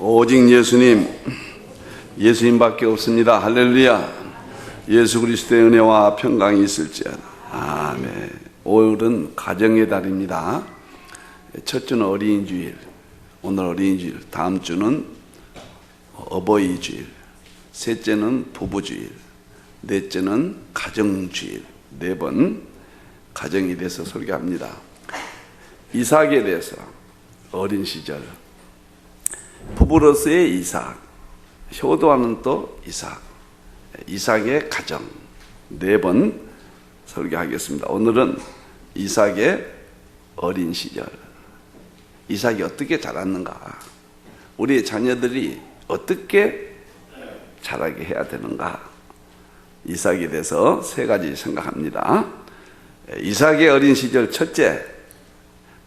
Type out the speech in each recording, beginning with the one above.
오직 예수님, 예수님밖에 없습니다. 할렐루야. 예수 그리스도의 은혜와 평강이 있을지어다. 아멘. 오늘은 가정의 달입니다. 첫 주는 어린이주일, 오늘 어린이주일, 다음 주는 어버이주일, 셋째는 부부주일, 넷째는 가정주일. 네 번 가정에 대해서 설교합니다. 이삭에 대해서 어린 시절, 부부로서의 이삭, 효도하는 또 이삭, 이삭의 가정 네 번 설교하겠습니다. 오늘은 이삭의 어린 시절, 이삭이 어떻게 자랐는가, 우리의 자녀들이 어떻게 자라게 해야 되는가, 이삭에 대해서 세 가지 생각합니다. 이삭의 어린 시절 첫째,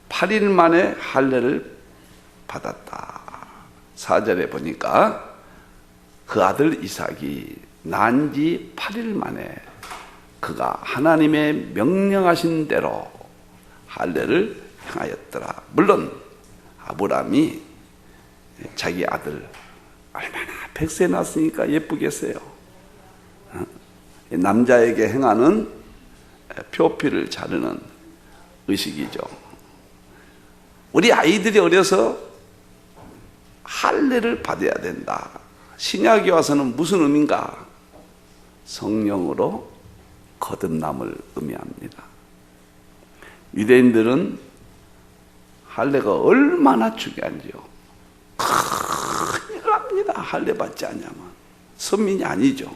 8일 만에 할례를 받았다. 4절에 보니까 그 아들 이삭이 난 지 8일 만에 그가 하나님의 명령하신 대로 할례를 행하였더라. 물론 아브라함이 자기 아들 얼마나 백세 낳았으니까 예쁘겠어요. 남자에게 행하는 표피를 자르는 의식이죠. 우리 아이들이 어려서 할례를 받아야 된다. 신약에 와서는 무슨 의미인가? 성령으로 거듭남을 의미합니다. 유대인들은 할례가 얼마나 중요한지요. 큰일 납니다. 할례 받지 않으면. 선민이 아니죠.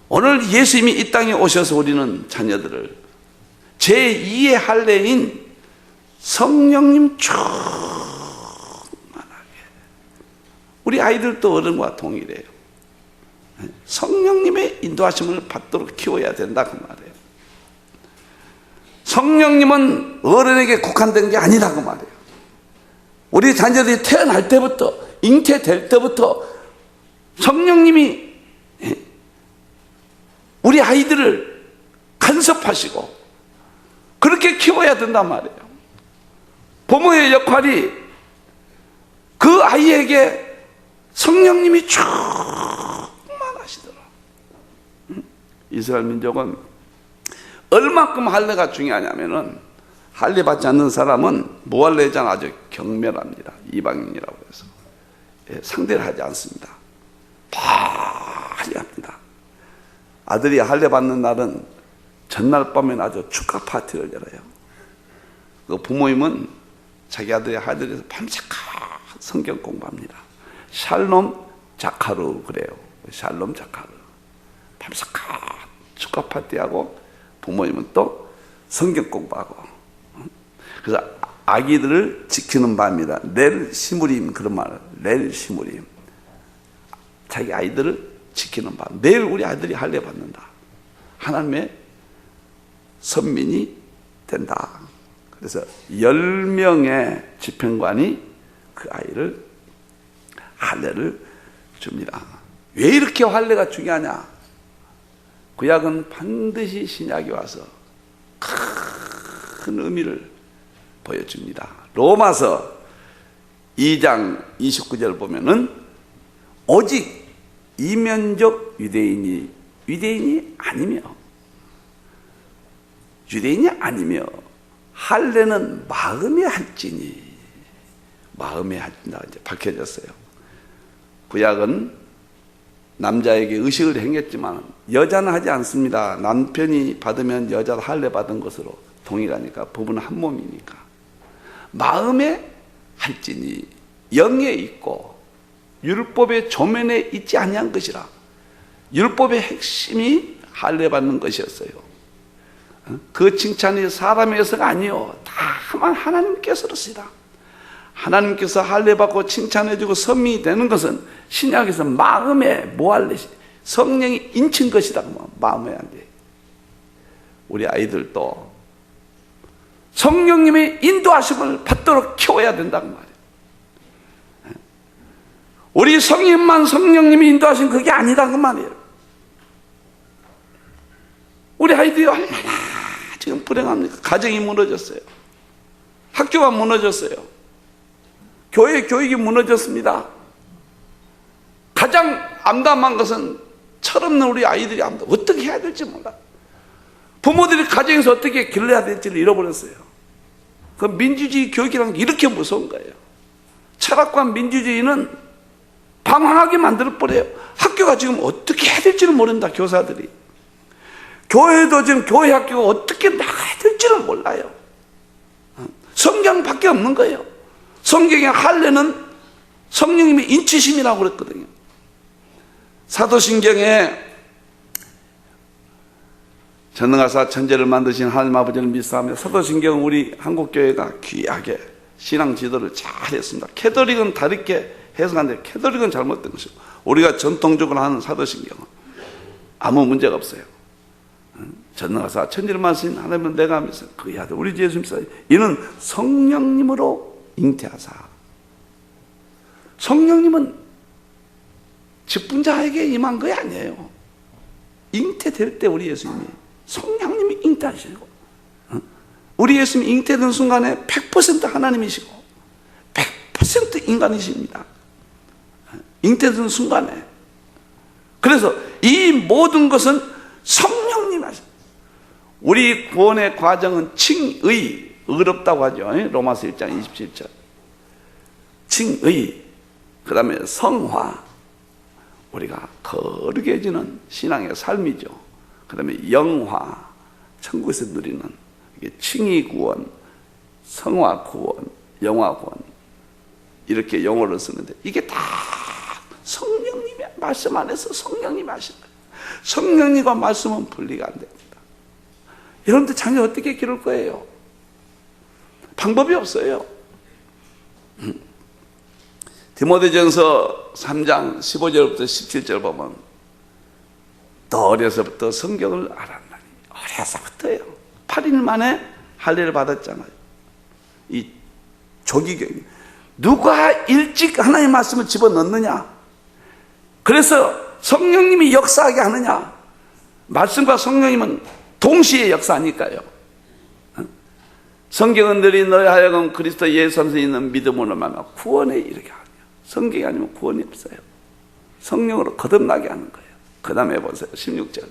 오늘 예수님이 이 땅에 오셔서 우리는 자녀들을 제2의 할례인 성령님 우리 아이들도 어른과 동일해요. 성령님의 인도하심을 받도록 키워야 된다 그 말이에요. 성령님은 어른에게 국한된 게 아니라 그 말이에요. 우리 자녀들이 태어날 때부터, 잉태될 때부터 성령님이 우리 아이들을 간섭하시고 그렇게 키워야 된단 말이에요. 부모의 역할이 그 아이에게 성령님이 충만하시더라. 이스라엘 민족은 얼마큼 할례가 중요하냐면은, 할례 받지 않는 사람은 무할례자는 아주 경멸합니다. 이방인이라고 해서 상대를 하지 않습니다. 빨리 합니다. 아들이 할례 받는 날은 전날 밤에 아주 축하 파티를 열어요. 그 부모님은 자기 아들이 할례에서 밤새까 성경 공부합니다. 샬롬 자카루 그래요. 샬롬 자카루. 밤새까 축하 파티하고 부모님은 또 성경 공부하고. 그래서 아기들을 지키는 밤이다. 넬 시무림, 그런 말을. 넬 시무림. 자기 아이들을 지키는 밤. 내일 우리 아이들이 할례 받는다. 하나님의 선민이 된다. 그래서 10명의 집행관이 그 아이를 할례를 줍니다. 왜 이렇게 할례가 중요하냐? 구약은 반드시 신약이 와서 큰 의미를 보여줍니다. 로마서 2장 29절 보면은 오직 이면적 유대인이 아니며 할례는 마음에 할지니, 마음에 할진다 이제 밝혀졌어요. 구약은 남자에게 의식을 행했지만 여자는 하지 않습니다. 남편이 받으면 여자도 할례 받은 것으로 동일하니까, 부부는 한 몸이니까. 마음에 할지니 영에 있고 율법의 조면에 있지 아니한 것이라. 율법의 핵심이 할례 받는 것이었어요. 그 칭찬이 사람에서가 아니요, 다만 하나님께서로시다. 하나님께서 할례 받고 칭찬해주고 선민이 되는 것은 신약에서 마음에 모할례, 성령이 인친 것이다. 마음에 안 돼. 우리 아이들도 성령님의 인도하심을 받도록 키워야 된다고 말이에요. 우리 성인만 성령님이 인도하신 그게 아니다 그 말이에요. 우리 아이들이 얼마나 지금 불행합니까? 가정이 무너졌어요. 학교가 무너졌어요. 교회 교육이 무너졌습니다. 가장 암담한 것은 철없는 우리 아이들이 어떻게 해야 될지 몰라. 부모들이 가정에서 어떻게 길러야 될지를 잃어버렸어요. 그 민주주의 교육이라는 게 이렇게 무서운 거예요. 철학과 민주주의는 방황하게 만들어버려요. 학교가 지금 어떻게 해야 될지를 모른다, 교사들이. 교회도 지금 교회 학교가 어떻게 나가야 될지를 몰라요. 성경밖에 없는 거예요. 성경의 할례는 성령님이 인치심이라고 그랬거든요. 사도신경에 전능하사 천재를 만드신 하나님 아버지를 믿사하며, 사도신경은 우리 한국교회가 귀하게 신앙 지도를 잘 했습니다. 캐톨릭은 다르게 해석하는데 캐톨릭은 잘못된 것이고, 우리가 전통적으로 하는 사도신경은 아무 문제가 없어요. 전능하사 천지를 만드신 하나님은 내가 믿사 그의 아들 우리 주 예수 믿사 이는 성령님으로 잉태하사. 성령님은 직분자에게 임한 거 아니에요. 잉태될 때 우리 예수님이 성령님이 잉태하시고, 우리 예수님이 잉태된 순간에 100% 하나님이시고 100% 인간이십니다. 잉태된 순간에. 그래서 이 모든 것은 성령님 하십니다. 우리 구원의 과정은 칭의, 의롭다고 하죠. 로마서 1장 27절. 칭의, 그 다음에 성화, 우리가 거룩해 해지는 신앙의 삶이죠. 그 다음에 영화, 천국에서 누리는 이게 칭의 구원, 성화 구원, 영화 구원, 이렇게 용어를 쓰는데 이게 다 성령님의 말씀 안에서 성령님이 하신 거예요. 성령님과 말씀은 분리가 안 됩니다. 여러분들 자녀 어떻게 기를 거예요? 방법이 없어요. 디모데전서 3장 15절부터 17절 보면 너 어려서부터 성경을 알았나니. 어려서부터요. 8일 만에 할례를 받았잖아요. 이 조기교육. 누가 일찍 하나님의 말씀을 집어넣느냐? 그래서 성령님이 역사하게 하느냐? 말씀과 성령님은 동시에 역사하니까요. 성경은 늘이 너희 하여금 그리스도 예수 안에 있는 믿음으로 말하며 구원에 이르게 하냐. 성경이 아니면 구원이 없어요. 성령으로 거듭나게 하는 거예요. 그 다음에 보세요. 16절,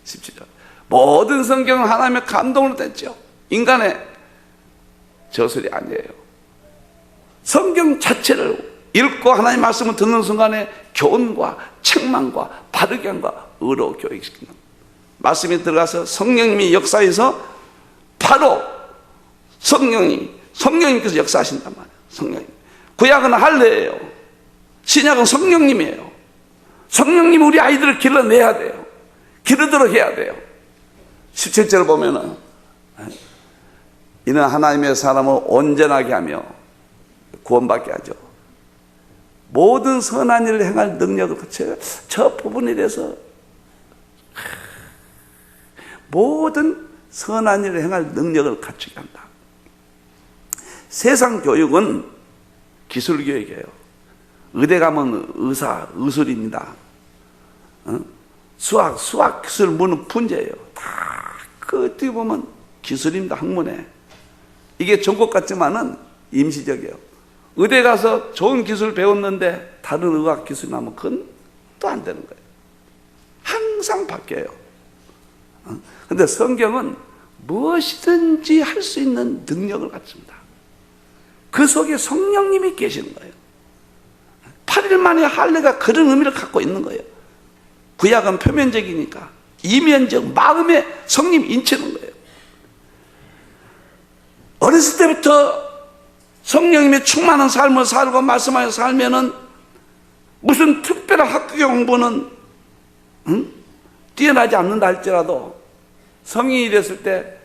17절. 모든 성경은 하나님의 감동으로 됐죠. 인간의 저술이 아니에요. 성경 자체를 읽고 하나님의 말씀을 듣는 순간에 교훈과 책망과 바르게 함과 의로 교육시키는 말씀이 들어가서 성령님이 역사해서 바로 성령님께서 역사하신단 말이에요. 성령님. 구약은 할례예요. 신약은 성령님이에요. 성령님이 우리 아이들을 길러내야 돼요. 기르도록 해야 돼요. 17절 보면은 이는 하나님의 사람을 온전하게 하며 구원받게 하죠. 모든 선한 일을 행할 능력을 갖춰요. 저 부분에 대해서 모든 선한 일을 행할 능력을 갖추게 한다. 세상 교육은 기술 교육이에요. 의대 가면 의사, 의술입니다. 수학 기술 문은 분재예요. 다 그 어떻게 보면 기술입니다. 학문에. 이게 전국 같지만은 임시적이에요. 의대 가서 좋은 기술 배웠는데 다른 의학 기술 나면 그건 또 안 되는 거예요. 항상 바뀌어요. 근데 성경은 무엇이든지 할 수 있는 능력을 갖습니다. 그 속에 성령님이 계시는 거예요. 8일 만에 할례가 그런 의미를 갖고 있는 거예요. 구약은 표면적이니까 이면적 마음에 성령 인치는 거예요. 어렸을 때부터 성령님의 충만한 삶을 살고 말씀하여 살면은 무슨 특별한 학교 공부는 뛰어나지 않는다 할지라도 성인이 됐을 때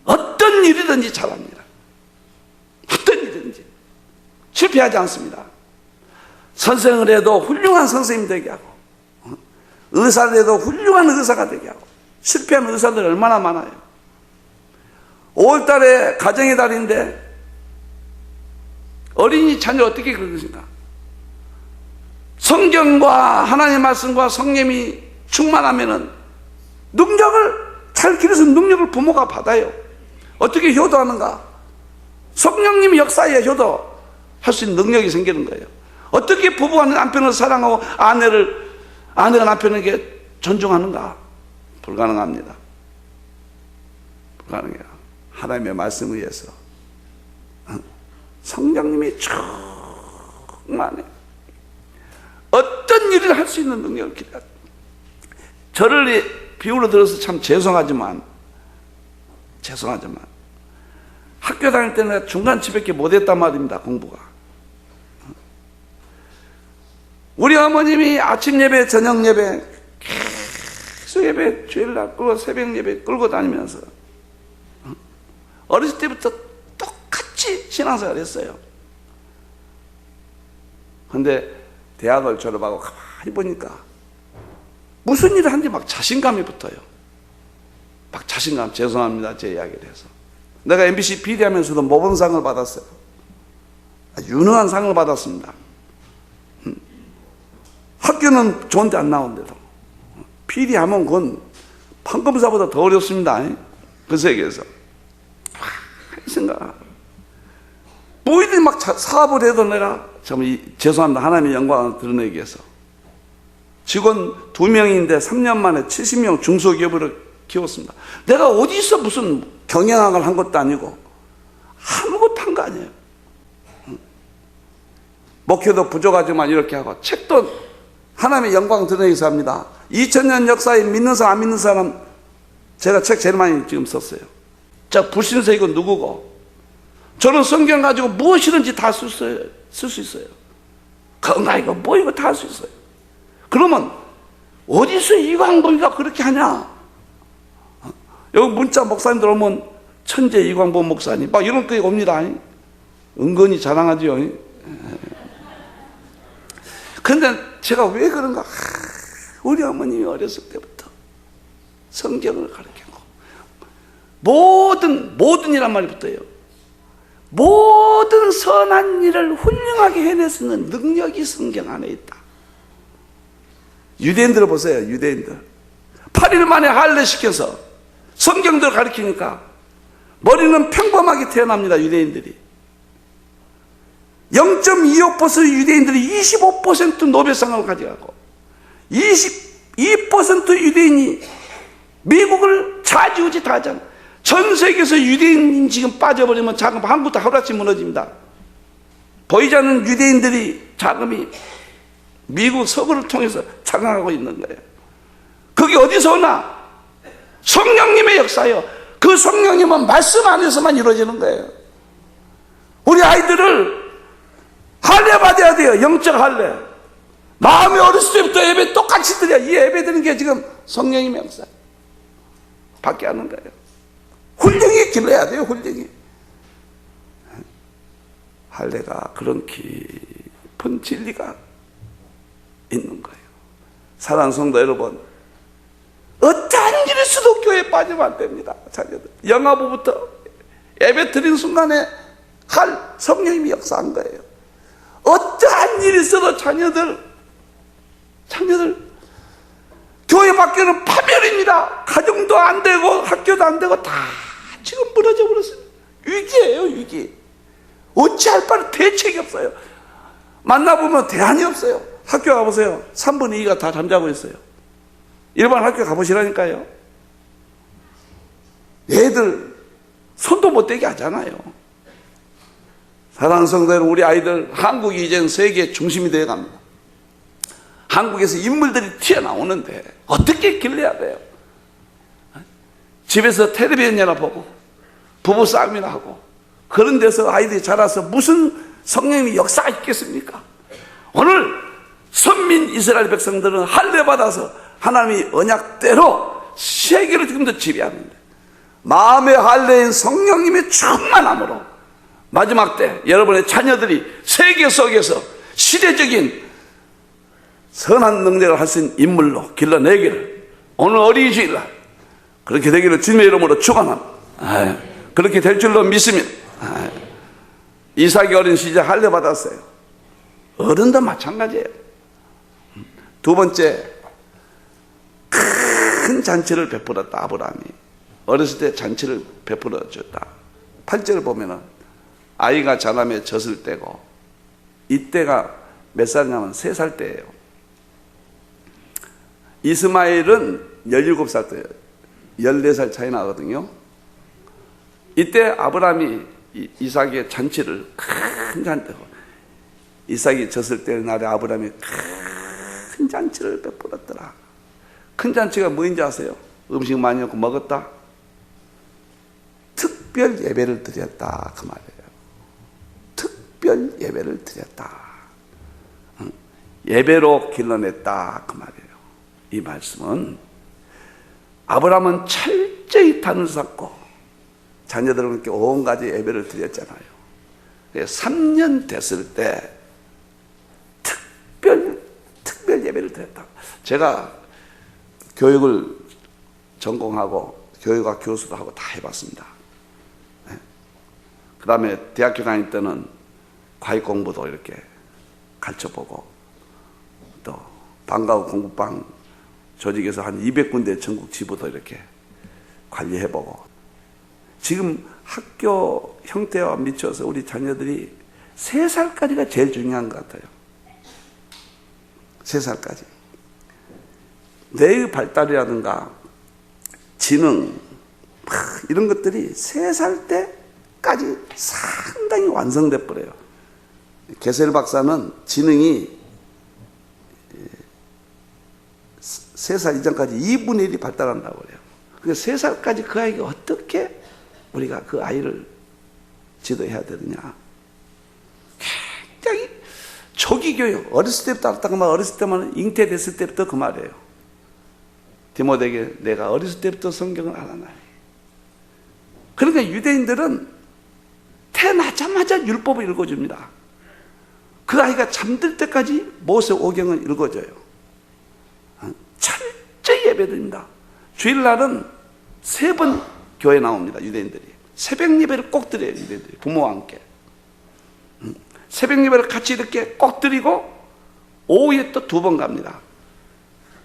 어떤 일이든지 잘합니다. 어떤 일이든지 실패하지 않습니다. 선생을 해도 훌륭한 선생님 되게 하고, 의사를 해도 훌륭한 의사가 되게 하고. 실패한 의사들 얼마나 많아요. 5월달에 가정의 달인데 어린이 자녀 어떻게 그러신가? 성경과 하나님의 말씀과 성령이 충만하면은 능력을 잘 기르서 능력을 부모가 받아요. 어떻게 효도하는가? 성령님이 역사해야 효도. 할 수 있는 능력이 생기는 거예요. 어떻게 부부가 남편을 사랑하고 아내가 남편에게 존중하는가? 불가능합니다. 불가능해요. 하나님의 말씀에 의해서 성령님이 충만해. 어떤 일을 할 수 있는 능력을 기대합니다. 저를 비유로 들어서 참 죄송하지만 학교 다닐 때는 중간 집밖에 못했단 말입니다. 공부가. 우리 어머님이 아침 예배, 저녁 예배 계속 예배, 주일날 끌고 새벽 예배 끌고 다니면서 어렸을 때부터 똑같이 신앙생활을 했어요. 그런데 대학을 졸업하고 가만히 보니까 무슨 일을 하는지 막 자신감이 붙어요. 막 자신감, 죄송합니다. 제 이야기를 해서. 내가 MBC 비대하면서도 모범상을 받았어요. 유능한 상을 받았습니다. 학교는 좋은데 안 나오는데도 비대하면 그건 판검사보다 더 어렵습니다. 그 세계에서. 이 생각. 뭐이든 막 사업을 해도 내가 참 죄송합니다. 하나님의 영광을 드러내기 위해서. 직원 2명인데 3년 만에 70명 중소기업을 키웠습니다. 내가 어디서 무슨 경영학을 한 것도 아니고 아무것도 한 거 아니에요. 목회도 부족하지만 이렇게 하고 책도 하나님의 영광 드러내기 위해서 합니다. 2000년 역사에 믿는 사람 안 믿는 사람 제가 책 제일 많이 지금 썼어요. 자, 불신세이건 누구고 저는 성경 가지고 무엇이든지 다 쓸 수 있어요. 건강이고 뭐이고 다 할 수 있어요. 그러면 어디서 이광복이가 그렇게 하냐? 여기 문자 목사님들 오면 천재 이광복 목사님 막 이런 거 옵니다. 은근히 자랑하지요. 그런데 제가 왜 그런가? 우리 어머님이 어렸을 때부터 성경을 가르치고 모든 이란 말이 붙어요. 모든 선한 일을 훌륭하게 해낼 수 있는 능력이 성경 안에 있다. 유대인들을 보세요. 유대인들 8일 만에 할례시켜서 성경대로 가르치니까 머리는 평범하게 태어납니다. 유대인들이 0.25% 유대인들이 25% 노벨상을 가져가고 22% 유대인이 미국을 좌지우지 다 하잖아. 전 세계에서 유대인 지금 빠져버리면 자금 한국도 하루아침 무너집니다. 보이지 않는 유대인들이 자금이 미국 서구를 통해서 착ang하고 있는 거예요. 그게 어디서 오나? 성령님의 역사요. 그 성령님은 말씀 안에서만 이루어지는 거예요. 우리 아이들을 할례 받아야 돼요. 영적 할례. 마음이 어렸을 때부터 예배 똑같이 드려. 이 예배 드리는 게 지금 성령님의 역사 받게 하는 거예요. 훌륭히 길러야 돼요. 훌륭히. 할례가 그런 깊은 진리가 있는 거예요. 사랑하는 성도 여러분, 어떠한 일이 있어도 교회에 빠지면 안 됩니다. 자녀들 영아부부터 예배 드린 순간에 할 성령님이 역사한 거예요. 어떠한 일이 있어도 자녀들 교회 밖에는 파멸입니다. 가정도 안 되고 학교도 안 되고 다 지금 무너져 버렸어요. 위기예요. 위기. 어찌할 바는 대책이 없어요. 만나보면 대안이 없어요. 학교 가보세요. 3분의 2가 다 잠자고 있어요. 일반 학교 가보시라니까요. 애들 손도 못 대게 하잖아요. 사랑하는 성도 여러분, 우리 아이들 한국이 이제는 세계의 중심이 되어갑니다. 한국에서 인물들이 튀어나오는데 어떻게 길러야 돼요? 집에서 텔레비전이나 보고 부부싸움이나 하고 그런 데서 아이들이 자라서 무슨 성령님의 역사가 있겠습니까? 오늘 선민 이스라엘 백성들은 할례 받아서 하나님의 언약대로 세계를 지금도 지배하는데 마음의 할례인 성령님의 충만함으로 마지막 때 여러분의 자녀들이 세계 속에서 시대적인 선한 능력을 할 수 있는 인물로 길러내기를 오늘 어린이 주일날 그렇게 되기를 주님의 이름으로 축원합니다. 그렇게 될 줄로 믿습니다. 이삭이 어린 시절 할례 받았어요. 어른도 마찬가지예요. 두 번째, 큰 잔치를 베풀었다. 아브라함이 어렸을 때 잔치를 베풀어 줬다. 8절을 보면은 아이가 자라며 젖을 떼고 이때가 몇 살이냐면 3살 때예요. 이스마엘은 17살 때예요. 14살 차이 나거든요. 이때 아브라함이 이삭의 잔치를 큰 잔치, 이삭이 졌을 때 날에 아브라함이 큰 잔치를 베풀었더라. 큰 잔치가 뭐인지 아세요? 음식 많이 넣고 먹었다. 특별 예배를 드렸다 그 말이에요. 특별 예배를 드렸다. 예배로 길러냈다 그 말이에요. 이 말씀은 아브라함은 철저히 단을 쌓고 자녀들에게 온 가지 예배를 드렸잖아요. 3년 됐을 때 특별 예배를 드렸다. 제가 교육을 전공하고 교육학 교수도 하고 다 해봤습니다. 그 다음에 대학교 다닐 때는 과외 공부도 이렇게 가르쳐보고 또 방과후 공부방 조직에서 한 200군데 전국 지부도 이렇게 관리해보고 지금 학교 형태와 미쳐서 우리 자녀들이 3살까지가 제일 중요한 것 같아요. 3살까지. 뇌의 발달이라든가 지능 이런 것들이 3살 때까지 상당히 완성돼 버려요. 게셀 박사는 지능이 3살 이전까지 2분의 1이 발달한다고 그래요. 그러니까 3살까지 그 아이가 어떻게 우리가 그 아이를 지도해야 되느냐. 굉장히 초기 교육, 어렸을 때부터 알았다고 말, 어렸을 때만 잉태됐을 때부터 그 말이에요. 디모데에게 내가 어렸을 때부터 성경을 알아나니. 그러니까 유대인들은 태어나자마자 율법을 읽어줍니다. 그 아이가 잠들 때까지 모세 오경을 읽어줘요. 철저히 예배드립니다. 주일날은 3번 교회 나옵니다. 유대인들이. 새벽 예배를 꼭 드려요. 유대인들이 부모와 함께. 새벽 예배를 같이 이렇게 꼭 드리고 오후에 또 2번 갑니다.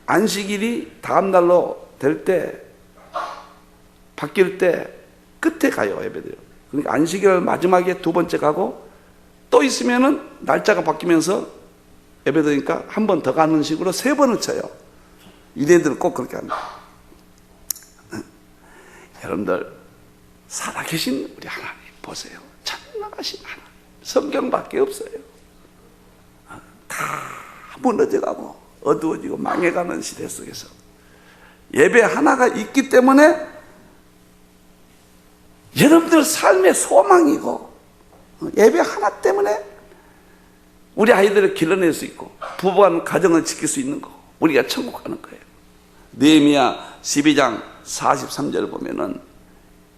안식일이 다음 날로 될 때 바뀔 때 끝에 가요. 예배드려. 그러니까 안식일 마지막에 2번째 가고 또 있으면은 날짜가 바뀌면서 예배드리니까 한 번 더 가는 식으로 3번을 쳐요. 유대인들은 꼭 그렇게 합니다. 여러분들 살아계신 우리 하나님 보세요. 전능하신 하나님. 성경밖에 없어요. 다 무너져가고 어두워지고 망해가는 시대 속에서 예배 하나가 있기 때문에 여러분들 삶의 소망이고 예배 하나 때문에 우리 아이들을 길러낼 수 있고 부부한 가정을 지킬 수 있는 거 우리가 천국 가는 거예요. 느헤미야 12장 43절 보면은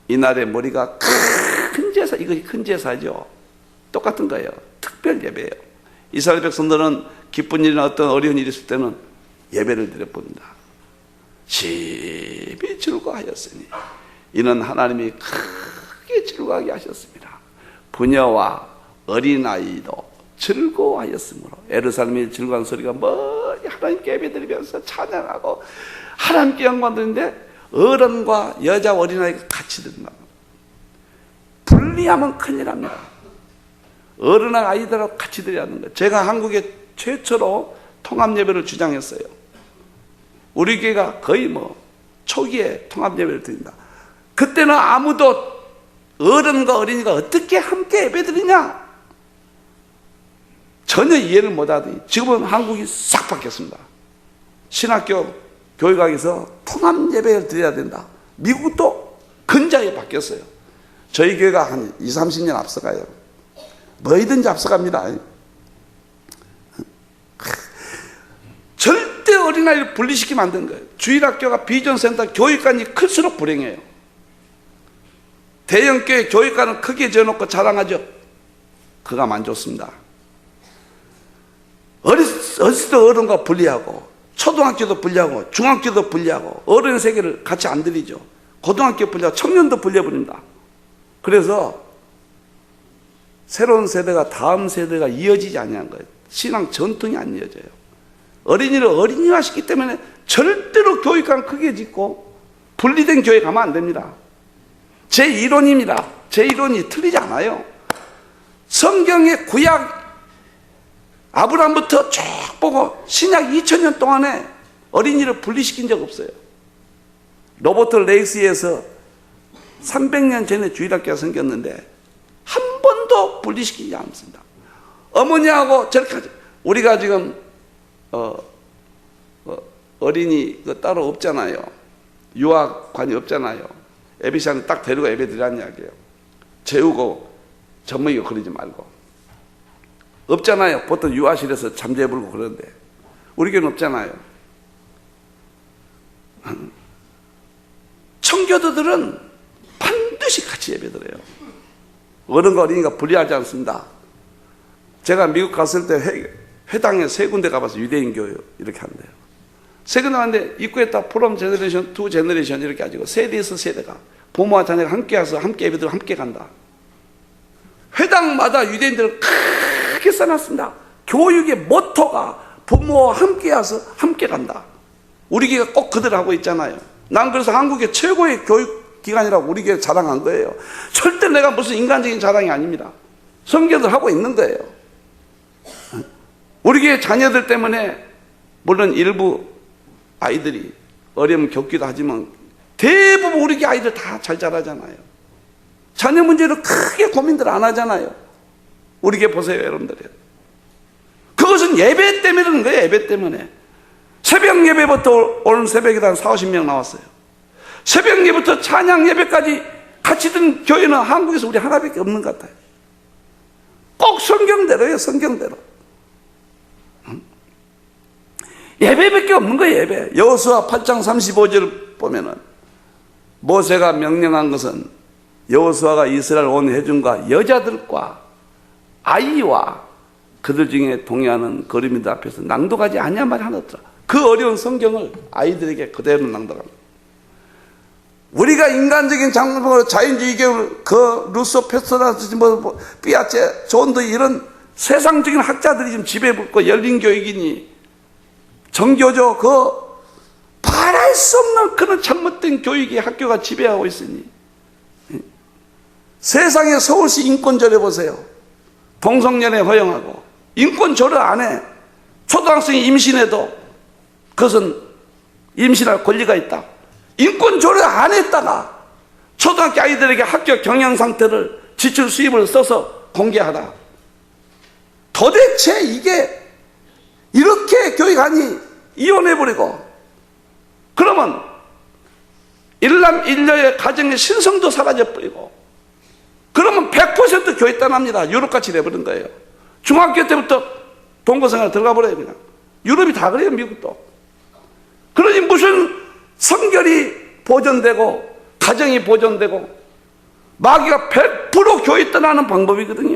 이날의 머리가 큰 제사, 이것이 큰 제사죠. 똑같은 거예요. 특별 예배예요. 이스라엘 백성들은 기쁜 일이나 어떤 어려운 일이 있을 때는 예배를 드려봅니다. 심히 즐거워하였으니 이는 하나님이 크게 즐거워하게 하셨습니다. 부녀와 어린아이도 즐거워하였으므로 예루살렘의 즐거운 소리가 멀리 하나님께 예배드리면서 찬양하고 하나님께 영광 드리는데 어른과 여자 어린아이가 같이 듣는다. 분리하면 큰일 납니다. 어른과 아이들하고 같이 드려야 하는 거예요. 제가 한국에 최초로 통합예배를 주장했어요. 우리 교회가 거의 초기에 통합예배를 드린다. 그때는 아무도 어른과 어린이가 어떻게 함께 예배드리냐 전혀 이해를 못하더니 지금은 한국이 싹 바뀌었습니다. 신학교 교육학에서 통합예배를 드려야 된다. 미국도 근자에 바뀌었어요. 저희 교회가 한 20, 30년 앞서가요. 뭐이든지 앞서갑니다. 절대 어린아이를 분리시키면 안 되는 거예요. 주일학교가 비전센터 교육관이 클수록 불행해요. 대형교회 교육관은 크게 지어놓고 자랑하죠. 그거만 좋습니다. 어렸을 때 어른과 분리하고 초등학교도 분리하고 중학교도 분리하고 어른의 세계를 같이 안 들이죠. 고등학교 분리하고 청년도 분리해버립니다. 그래서 새로운 세대가 다음 세대가 이어지지 않는 거예요. 신앙 전통이 안 이어져요. 어린이를 어린이화시키기 때문에 절대로 교육관 크게 짓고 분리된 교회 가면 안 됩니다. 제 이론입니다. 제 이론이 틀리지 않아요. 성경의 구약 아브라함부터 쭉 보고 신약 2000년 동안에 어린이를 분리시킨 적 없어요. 로버트 레이스에서 300년 전에 주일학교가 생겼는데 한 번도 분리시키지 않습니다. 어머니하고 저렇게 하죠. 우리가 지금 어린이 따로 없잖아요. 유아관이 없잖아요. 애비씨한테 딱 데리고 예배 드리라는 이야기예요. 재우고 젖먹이고 그러지 말고. 없잖아요. 보통 유아실에서 잠재 불고 그러는데 우리 교회는 없잖아요. 청교도들은 반드시 같이 예배 드려요. 어른과 어린이가 분리하지 않습니다. 제가 미국 갔을 때 회당에 세 군데 가봐서 유대인 교회 이렇게 한대요. 세 군데 갔는데 입구에다 프롬 제너레이션, 투 제너레이션 이렇게 가지고 세대에서 세대가 부모와 자녀가 함께 와서 함께 예배드리고 함께 간다. 회당마다 유대인들을 크게 써놨습니다. 교육의 모토가 부모와 함께 와서 함께 간다. 우리 교회가 꼭 그대로 하고 있잖아요. 난 그래서 한국의 최고의 교육기관이라고 우리 교회 자랑한 거예요. 절대 내가 무슨 인간적인 자랑이 아닙니다. 성교들 하고 있는 거예요. 우리 교회 자녀들 때문에 물론 일부 아이들이 어려움 겪기도 하지만 대부분 우리 교회 아이들 다 잘 자라잖아요. 자녀 문제로 크게 고민들 안 하잖아요. 우리 교회 보세요, 여러분들. 그것은 예배 때문에 그런 거예요. 예배 때문에. 새벽 예배부터 오늘 새벽에 한 40-50명 나왔어요. 새벽 예배부터 찬양 예배까지 같이 든 교회는 한국에서 우리 하나밖에 없는 것 같아요. 꼭 성경대로예요. 성경대로. 예배밖에 없는 거예요. 예배. 여호수아 8장 35절 보면은 모세가 명령한 것은 여호수아가 이스라엘 온 회중과 여자들과 아이와 그들 중에 동의하는 거리민들 앞에서 낭독하지 아니한 말이 하나 없더라. 그 어려운 성경을 아이들에게 그대로 낭독합니다. 우리가 인간적인 장르로 자연주의 교육, 루소, 페스토라스, 삐아체, 존드 이런 세상적인 학자들이 지금 지배받고 열린 교육이니 정교조 바랄 수 없는 그런 잘못된 교육이 학교가 지배하고 있으니 세상에 서울시 인권조례 보세요. 동성연애 허용하고 인권조례 안 해. 초등학생이 임신해도 그것은 임신할 권리가 있다. 인권조례 안 했다가 초등학교 아이들에게 학교 경영 상태를 지출 수입을 써서 공개하라. 도대체 이게 이렇게 교육하니 이혼해버리고 그러면 일남 일녀의 가정의 신성도 사라져버리고 그러면 100% 교회 떠납니다. 유럽같이 돼버린 거예요. 중학교 때부터 동거생활 들어가 버려요. 그냥 유럽이 다 그래요. 미국도. 그러니 무슨 성결이 보존되고 가정이 보존되고 마귀가 100% 교회 떠나는 방법이거든요.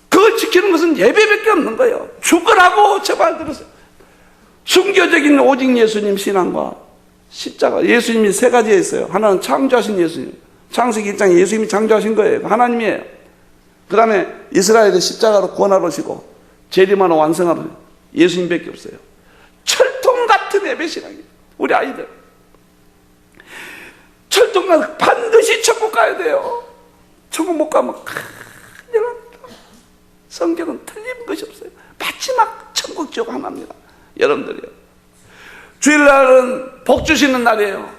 그걸 지키는 것은 예배밖에 없는 거예요. 죽으라고 제발 들으세요. 순교적인 오직 예수님 신앙과 십자가, 예수님이 세 가지에 있어요. 하나는 창조하신 예수님, 창세기 1장에 예수님이 창조하신 거예요. 하나님이에요. 그 다음에 이스라엘의 십자가로 구원하러 오시고 재림하러 완성하러 예수님밖에 없어요. 철통 같은 예배 신앙이에요. 우리 아이들 철통 같은 반드시 천국 가야 돼요. 천국 못 가면 큰일 납니다. 성경은 틀린 것이 없어요. 마지막 천국 지옥 하나입니다. 여러분들이요. 주일날은 복 주시는 날이에요.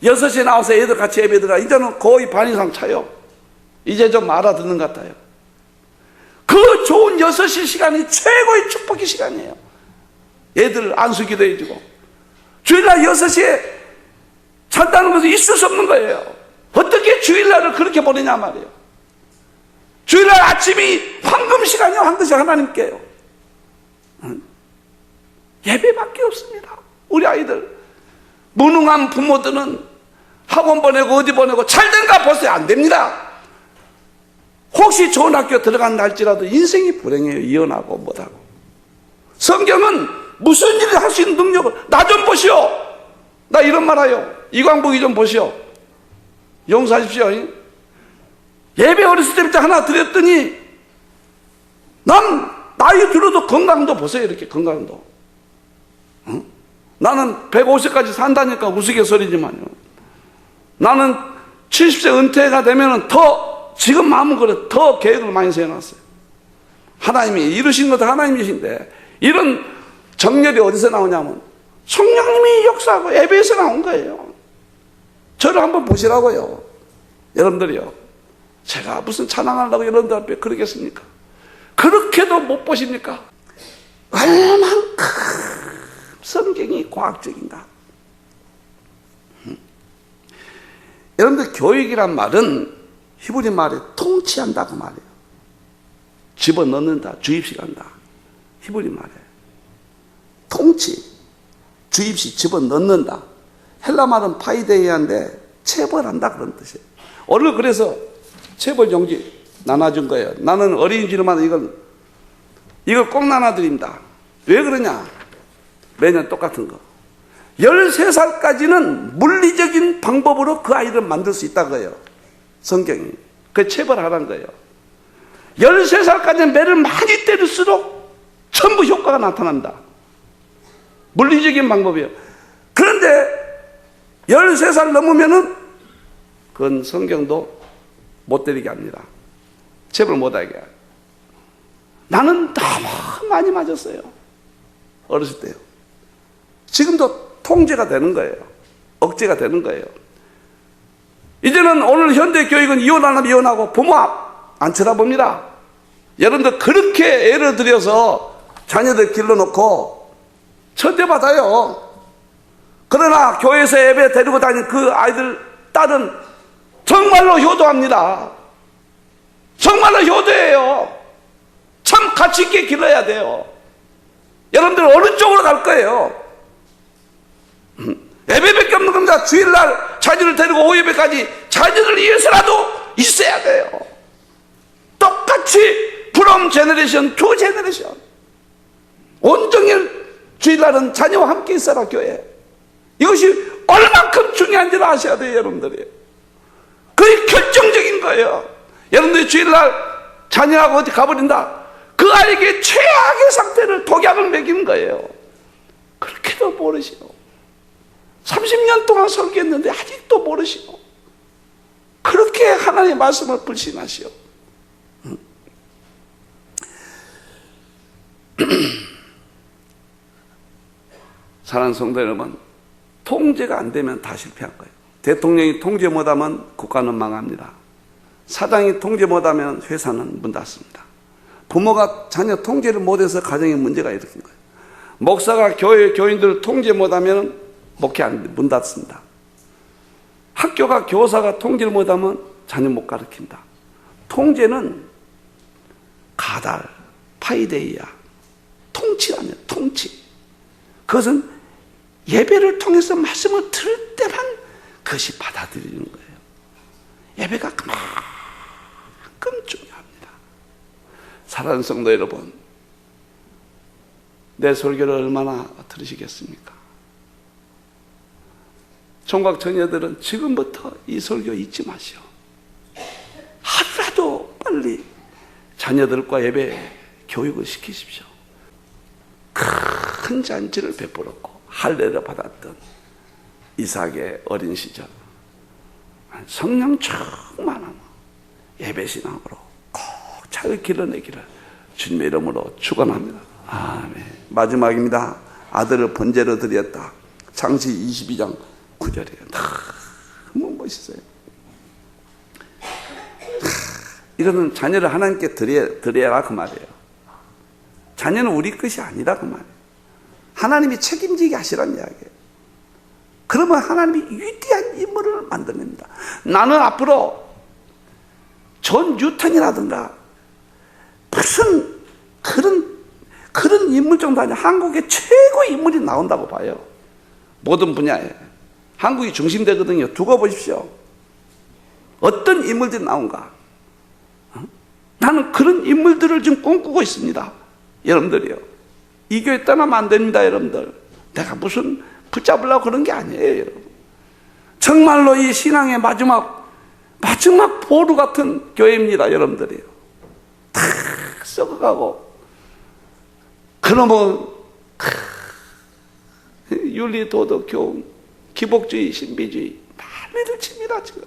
6시에 나와서 애들 같이 예배 드려. 이제는 거의 반 이상 차요. 이제 좀 알아듣는 것 같아요. 그 좋은 6시 시간이 최고의 축복의 시간이에요. 애들 안수기도 해주고. 주일날 6시에 잔다는 것은 있을 수 없는 거예요. 어떻게 주일날을 그렇게 보내냐 말이에요. 주일날 아침이 황금 시간이요. 황금 시간 하나님께요. 예배밖에 없습니다. 우리 아이들 무능한 부모들은 학원 보내고 어디 보내고 잘된가 보세요. 안 됩니다. 혹시 좋은 학교 들어간다 할지라도 인생이 불행해요. 이혼하고 못하고. 성경은 무슨 일을 할 수 있는 능력을 나 좀 보시오. 나 이런 말해요. 이광복이 좀 보시오. 용서하십시오. 예배 어렸을 때부터 하나 드렸더니 난 나이 들어도 건강도 보세요. 이렇게 건강도. 응? 나는 150까지 산다니까 우스갯소리지만요. 나는 70세 은퇴가 되면 더 지금 마음은 그래 더 계획을 많이 세워놨어요. 하나님이 이루신 것도 하나님이신데 이런 정렬이 어디서 나오냐면 성령님이 역사하고 예배에서 나온 거예요. 저를 한번 보시라고요. 여러분들이요. 제가 무슨 찬양하려고 여러분들 앞에 그러겠습니까? 그렇게도 못 보십니까? 얼만큼 성경이 과학적인가? 여러분들 교육이란 말은 히브리 말에 통치한다고 말해요. 집어넣는다, 주입식한다. 히브리 말에 통치, 주입식, 집어넣는다. 헬라 말은 파이데이아인데 체벌한다 그런 뜻이에요. 오늘 그래서 체벌 용지 나눠준 거예요. 나는 어린이집마다 이걸 꼭 나눠드립니다. 왜 그러냐? 매년 똑같은 거. 13살까지는 물리적인 방법으로 그 아이를 만들 수 있다고요. 성경이. 그 체벌하라는 거예요. 13살까지는 매를 많이 때릴수록 전부 효과가 나타난다. 물리적인 방법이에요. 그런데 13살 넘으면은 그건 성경도 못 때리게 합니다. 체벌 못하게 해요. 나는 너무 많이 맞았어요. 어렸을 때요. 지금도 통제가 되는 거예요. 억제가 되는 거예요. 이제는 오늘 현대 교육은 이혼하면 이혼하고 부모 안 쳐다봅니다. 여러분들 그렇게 애를 들여서 자녀들 길러놓고 천대받아요. 그러나 교회에서 예배 데리고 다니는 그 아이들 딸은 정말로 효도합니다. 정말로 효도해요. 참 가치 있게 길러야 돼요. 여러분들 어느 쪽으로 갈 거예요? 예배밖에 없는 겁니다. 주일날 자녀를 데리고 오예배까지 자녀를 위해서라도 있어야 돼요. 똑같이 from generation to generation. 온종일 주일날은 자녀와 함께 있어라 교회. 이것이 얼만큼 중요한지를 아셔야 돼요. 여러분들이. 그게 결정적인 거예요. 여러분들이 주일날 자녀하고 어디 가버린다. 그 아이에게 최악의 상태를 독약을 먹이는 거예요. 그렇게도 모르시오. 30년 동안 설교했는데 아직도 모르시오. 그렇게 하나님의 말씀을 불신하시오. 사랑하는 성도 여러분, 통제가 안 되면 다 실패한 거예요. 대통령이 통제 못하면 국가는 망합니다. 사장이 통제 못하면 회사는 문 닫습니다. 부모가 자녀 통제를 못해서 가정에 문제가 일으킨 거예요. 목사가 교회 교인들을 통제 못하면 목회 문 닫습니다. 학교가 교사가 통제를 못하면 자녀 못 가르친다. 통제는 가달, 파이데이아, 통치라며 통치. 그것은 예배를 통해서 말씀을 들을 때만 그것이 받아들이는 거예요. 예배가 그만큼 중요합니다. 사랑하는 성도 여러분, 내 설교를 얼마나 들으시겠습니까? 총각 처녀들은 지금부터 이 설교 잊지 마시오. 하루라도 빨리 자녀들과 예배 교육을 시키십시오. 큰 잔치를 베풀었고 할례를 받았던 이삭의 어린 시절, 성령 충만함 예배신앙으로 꼭 잘 길러내기를 주님의 이름으로 축원합니다. 아멘. 마지막입니다. 아들을 번제로 드렸다. 창시 22장 9절이에요. 너무 멋있어요. 이거는 자녀를 하나님께 드려라 그 말이에요. 자녀는 우리 것이 아니라 그 말이에요. 하나님이 책임지게 하시라는 이야기예요. 그러면 하나님이 위대한 인물을 만들어냅니다. 나는 앞으로 존 뉴턴이라든가 무슨 그런 인물 정도 아니야. 한국의 최고 인물이 나온다고 봐요. 모든 분야에. 한국이 중심되거든요. 두고 보십시오. 어떤 인물들이 나온가. 나는 그런 인물들을 지금 꿈꾸고 있습니다. 여러분들이요. 이 교회 떠나면 안 됩니다. 여러분들. 내가 무슨 붙잡으려고 그런 게 아니에요. 여러분. 정말로 이 신앙의 마지막 보루 같은 교회입니다. 여러분들이요. 다 썩어가고 그놈의 윤리, 도덕, 교훈, 기복주의, 신비주의 난리를 칩니다. 지금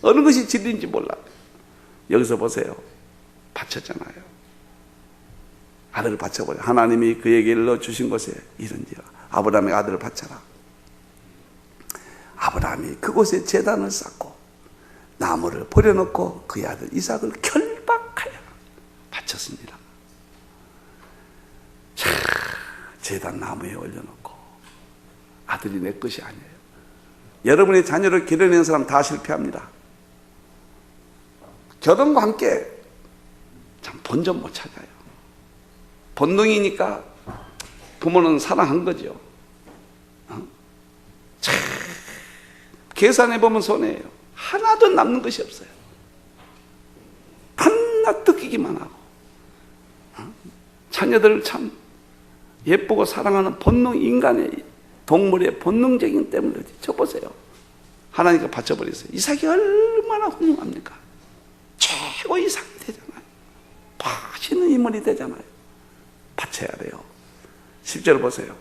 어느 것이 진리인지 몰라요. 여기서 보세요. 바쳤잖아요. 아들을 바쳐버려. 하나님이 그에게 일러 주신 것에 이른지라. 아브라함의 아들을 바쳐라. 아브라함이 그곳에 제단을 쌓고 나무를 버려놓고 그의 아들 이삭을 결박하여 바쳤습니다. 자, 제단 나무에 올려놓고 아들이 내 것이 아니에요. 여러분의 자녀를 기르는 사람 다 실패합니다. 결혼과 함께 참 본전 못 찾아요. 본능이니까 부모는 사랑한 거죠. 참 계산해보면 손해예요. 하나도 남는 것이 없어요. 한낱 뜯기기만 하고. 자녀들을 참 예쁘고 사랑하는 본능, 인간의 동물의 본능적인 때문에 저 보세요. 하나님께 바쳐버렸어요. 이삭이 얼마나 훌륭합니까? 최고 이삭이 되잖아요. 맛있는 인물이 되잖아요. 바쳐야 돼요. 10절 보세요.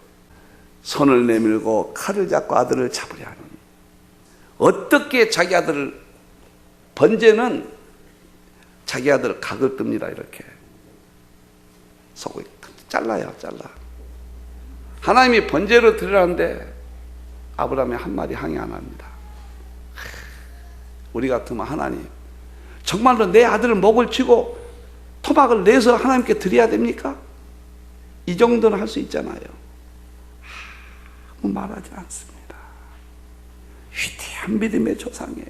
손을 내밀고 칼을 잡고 아들을 잡으려 하니. 어떻게 자기 아들을, 번제는 자기 아들 각을 뜹니다. 이렇게 속을 잘라요. 잘라. 하나님이 번제로 드리라는데 아브라함이 한마디 항의 안 합니다. 우리 같으면 하나님 정말로 내 아들을 목을 쥐고 토막을 내서 하나님께 드려야 됩니까? 이 정도는 할 수 있잖아요. 아무 말하지 않습니다. 위대한 믿음의 조상이에요.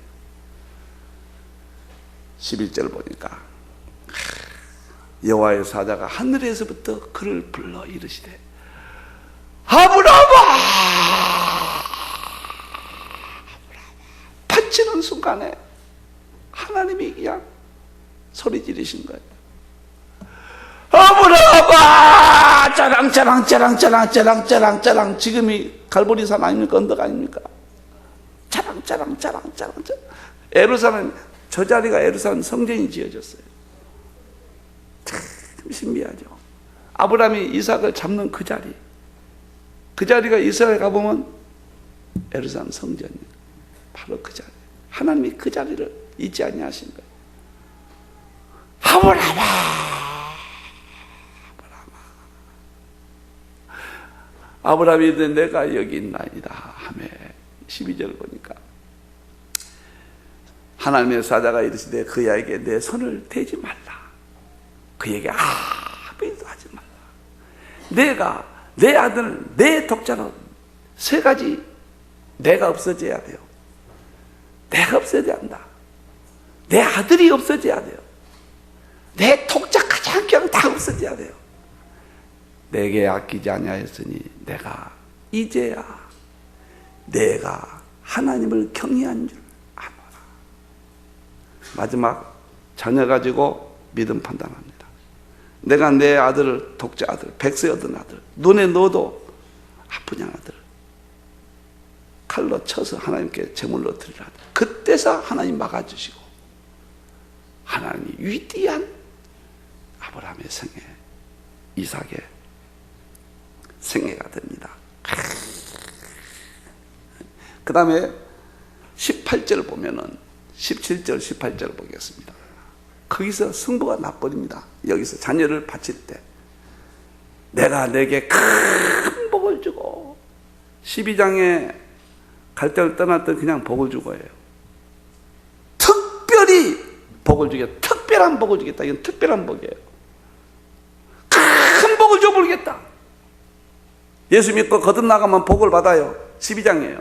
11절 보니까 여호와의 사자가 하늘에서부터 그를 불러 이르시되 아브라함아! 바치는 순간에 하나님이 그냥 소리 지르신 거예요. 아브라함아! 짜랑짜랑 지금이 갈보리산 아닙니까? 언덕 아닙니까? 짜랑 에루살렘, 저 자리가 에루살렘 성전이 지어졌어요. 참 신비하죠. 아브라함이 이삭을 잡는 그 자리가 이스라엘 가보면 에루살렘 성전이에요. 바로 그 자리. 하나님이 그 자리를 잊지 아니하신 거예요. 아브라함이 이르되 내가 여기 있나이다 하매 12절 보니까 하나님의 사자가 이르시되 그에게 내 손을 대지 말라. 그에게 아무것도 하지 말라. 내가 내 아들, 내 독자로 세 가지 내가 없어져야 돼요. 내가 없어져야 한다. 내 아들이 없어져야 돼요. 내 독자 가장 귀한 다 없어져야 돼요. 내게 아끼지 아니하였으니 내가 이제야 내가 하나님을 경외한 줄 아노라. 마지막 자녀 가지고 믿음 판단합니다. 내가 내 아들을, 독자 아들, 백세 얻은 아들, 눈에 넣어도 아프냐 아들 칼로 쳐서 하나님께 제물로 드리라. 그때서 하나님 막아주시고 하나님이 위대한 아브라함의 생애, 이삭의 생애가 됩니다. 그 다음에 18절 보면은 17절 18절 보겠습니다. 거기서 승부가 나버립니다. 여기서 자녀를 바칠 때 내가 내게 큰 복을 주고 12장에 갈대를 떠날 때 그냥 복을 준 거예요. 특별히 복을 주겠다. 특별한 복을 주겠다. 이건 특별한 복이에요. 큰 복을 줘버리겠다. 예수 믿고 거듭나가면 복을 받아요. 12장이에요.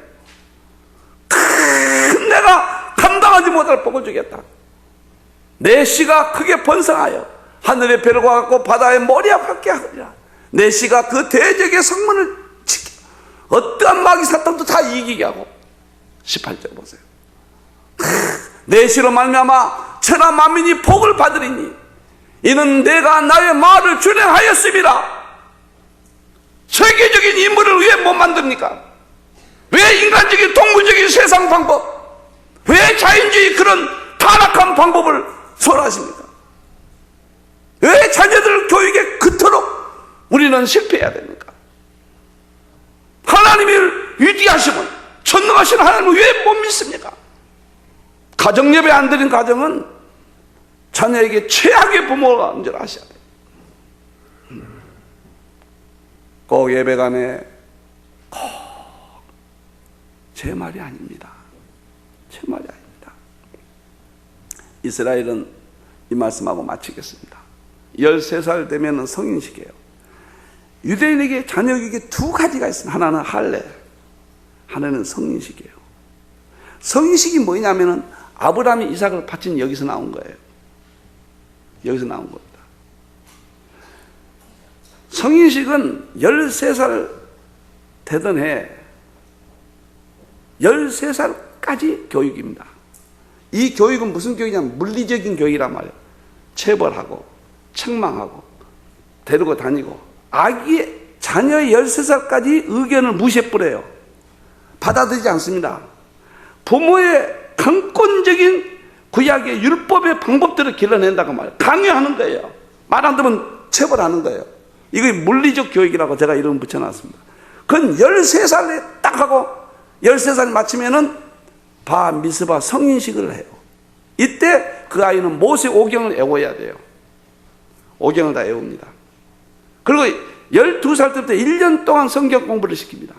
큰 내가 감당하지 못할 복을 주겠다. 내 씨가 크게 번성하여 하늘의 별과 같고 바다의 모래와 같게 하리라. 내 씨가 그 대적의 성문을 지켜 어떠한 마귀 사탄도 다 이기게 하고. 18절 보세요. 내 씨로 말미암아 천하 만민이 복을 받으리니 이는 내가 나의 말을 준행하였음이라. 세계적인 인물을 왜 못 만듭니까? 왜 인간적인 동물적인 세상 방법, 왜 자연주의 그런 타락한 방법을 설하십니까? 왜 자녀들 교육에 그토록 우리는 실패해야 됩니까? 하나님을 위대하시면 전능하신 하나님을 왜 못 믿습니까? 가정예배 안 드린 가정은 자녀에게 최악의 부모가 인 줄 아셔야 돼요. 꼭 예배간에 꼭 제 말이 아닙니다. 제 말이 아닙니다. 이스라엘은 이 말씀하고 마치겠습니다. 13살 되면 성인식이에요. 유대인에게 자녀에게 두 가지가 있습니다. 하나는 할례, 하나는 성인식이에요. 성인식이 뭐냐면은 아브라함이 이삭을 바친 여기서 나온 거예요. 여기서 나온 겁니다. 성인식은 13살 되던 해 13살까지 교육입니다. 이 교육은 무슨 교육이냐면 물리적인 교육이란 말이에요. 체벌하고 책망하고 데리고 다니고, 아기 자녀의 13살까지 의견을 무시해버려요. 받아들이지 않습니다. 부모의 강권적인 구약의 율법의 방법들을 길러낸다고 말해요. 강요하는 거예요. 말 안 들으면 체벌하는 거예요. 이게 물리적 교육이라고 제가 이름 붙여놨습니다. 그건 13살에 딱 하고 13살 마치면은 바 미스바 성인식을 해요. 이때 그 아이는 모세 오경을 외워야 돼요. 오경을 다 외웁니다. 그리고 12살 때부터 1년 동안 성경 공부를 시킵니다.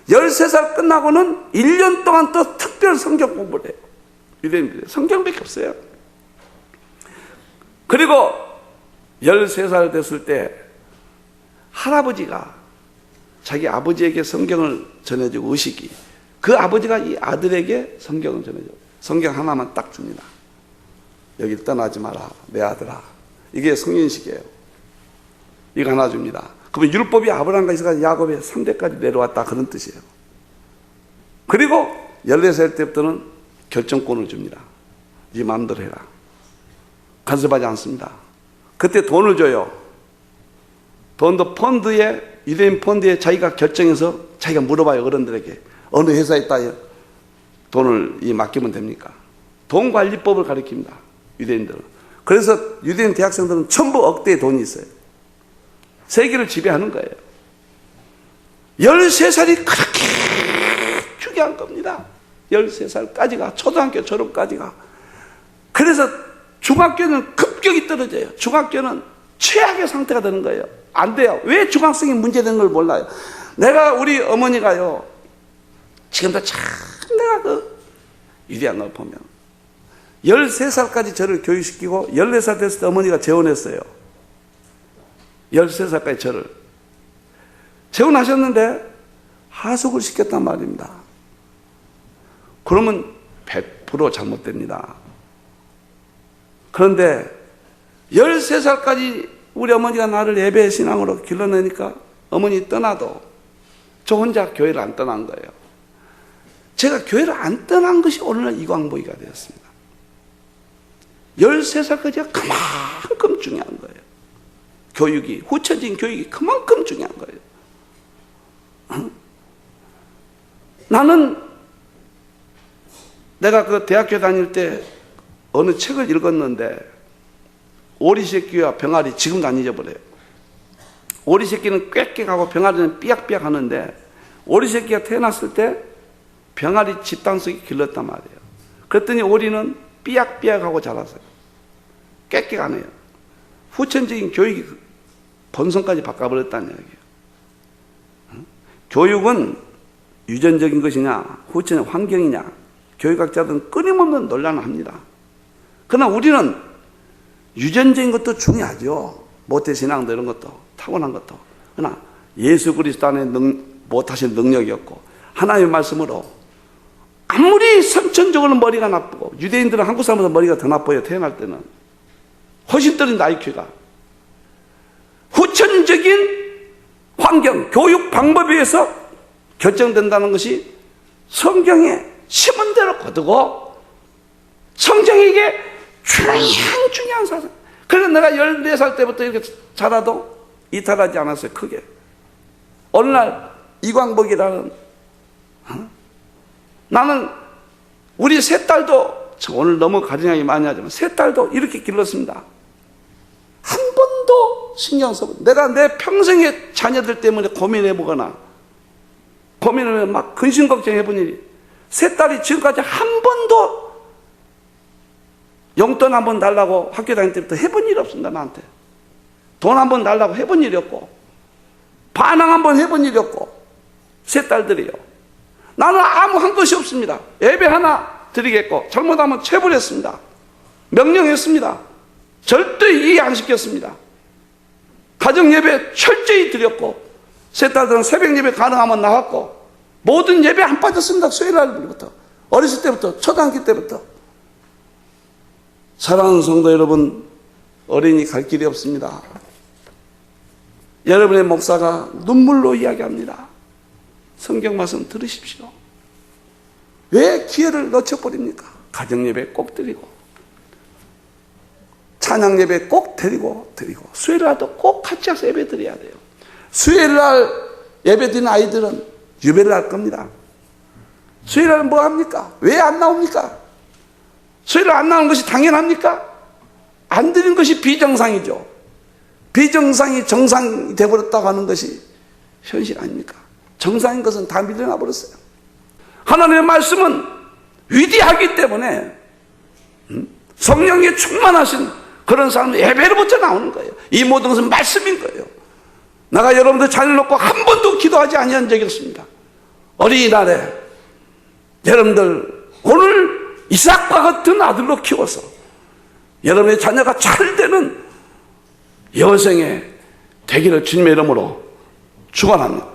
13살 끝나고는 1년 동안 또 특별 성경 공부를 해요. 유대인들이 성경밖에 없어요. 그리고 13살 됐을 때 할아버지가 자기 아버지에게 성경을 전해주고, 의식이 그 아버지가 이 아들에게 성경을 전해주고, 성경 하나만 딱 줍니다. 여기 떠나지 마라 내 아들아. 이게 성인식이에요. 이거 하나 줍니다. 그러면 율법이 아브라함과 이삭과 야곱의 3대까지 내려왔다, 그런 뜻이에요. 그리고 14살 때부터는 결정권을 줍니다. 네 마음대로 해라. 간섭하지 않습니다. 그때 돈을 줘요. 돈도 펀드에, 유대인 펀드에 자기가 결정해서 자기가 물어봐요. 어른들에게 어느 회사에 있다 돈을 맡기면 됩니까? 돈 관리법을 가르칩니다. 유대인들은. 그래서 유대인 대학생들은 전부 억대의 돈이 있어요. 세계를 지배하는 거예요. 13살이 그렇게 중요한 겁니다. 13살까지가, 초등학교 졸업까지가. 그래서 중학교는 급격히 떨어져요. 중학교는 최악의 상태가 되는 거예요. 안 돼요. 왜 중학생이 문제되는 걸 몰라요. 내가, 우리 어머니가요, 지금도 참 내가 위대한 걸 보면 13살까지 저를 교육시키고 14살 됐을 때 어머니가 재혼했어요. 13살까지 저를 재혼하셨는데 하숙을 시켰단 말입니다. 그러면 100% 잘못됩니다. 그런데 13살까지 우리 어머니가 나를 예배 신앙으로 길러내니까 어머니 떠나도 저 혼자 교회를 안 떠난 거예요. 제가 교회를 안 떠난 것이 오늘날 이광보이가 되었습니다. 13살까지가 그만큼 중요한 거예요. 교육이, 후천적인 교육이 그만큼 중요한 거예요. 나는 내가 그 대학교 다닐 때 어느 책을 읽었는데, 오리새끼와 병아리, 지금도 안 잊어버려요. 오리새끼는 꽥꽥하고 병아리는 삐약삐약 하는데, 오리새끼가 태어났을 때 병아리 집단 속에 길렀단 말이에요. 그랬더니 오리는 삐약삐약하고 자랐어요. 꽥꽥 안 해요. 후천적인 교육이 본성까지 바꿔버렸다는 얘기예요. 교육은 유전적인 것이냐, 후천의 환경이냐, 교육학자들은 끊임없는 논란을 합니다. 그러나 우리는 유전적인 것도 중요하죠. 모태신앙도 이런 것도, 타고난 것도. 그러나 예수 그리스도 안에 못하신 능력이 없고, 하나님의 말씀으로 아무리 선천적으로 머리가 나쁘고, 유대인들은 한국 사람보다 머리가 더 나빠요. 태어날 때는 훨씬 떨어진다, IQ가. 후천적인 환경, 교육 방법에 의해서 결정된다는 것이 성경에 심은 대로 거두고, 성경에게 중요한 사상. 그래서 내가 14살 때부터 이렇게 자라도 이탈하지 않았어요, 크게. 어느 날 이광복이라는, 나는 우리 세 딸도, 오늘 너무 가정하기 많이 하지만 세 딸도 이렇게 길렀습니다. 한 번도 신경 써보고, 내가 내 평생의 자녀들 때문에 고민해보거나 고민을 막 근심 걱정해본 일이, 세 딸이 지금까지 한 번도 용돈 한 번 달라고 학교 다닐 때부터 해본 일이 없습니다. 나한테 돈 한 번 달라고 해본 일이 없고, 반항 한번 해본 일이 없고, 세 딸들이요. 나는 아무 한 것이 없습니다. 예배 하나 드리겠고, 잘못하면 체불했습니다. 명령했습니다. 절대 이해 안 시켰습니다. 가정 예배 철저히 드렸고, 세 딸들은 새벽 예배 가능하면 나왔고, 모든 예배 안 빠졌습니다. 수요일 날부터, 어렸을 때부터, 초등학교 때부터. 사랑하는 성도 여러분, 어린이 갈 길이 없습니다. 여러분의 목사가 눈물로 이야기합니다. 성경 말씀 들으십시오. 왜 기회를 놓쳐버립니까? 가정 예배 꼭 드리고, 찬양 예배 꼭 드리고, 수요일 날도 꼭 같이 와서 예배 드려야 돼요. 수요일 날 예배 드리는 아이들은 유배를 할 겁니다. 수요일 날 뭐 합니까? 왜 안 나옵니까? 수요일 날 안 나오는 것이 당연합니까? 안 드리는 것이 비정상이죠. 비정상이 정상이 되어버렸다고 하는 것이 현실 아닙니까? 정상인 것은 다 밀려나 버렸어요. 하나님의 말씀은 위대하기 때문에 성령에 충만하신 그런 사람은 예배로부터 나오는 거예요. 이 모든 것은 말씀인 거예요. 내가 여러분들 자녀를 놓고 한 번도 기도하지 아니한 적이 없습니다. 어린이날에 여러분들 오늘 이삭과 같은 아들로 키워서 여러분의 자녀가 잘 되는 여생에 되기를 주님의 이름으로 축원합니다.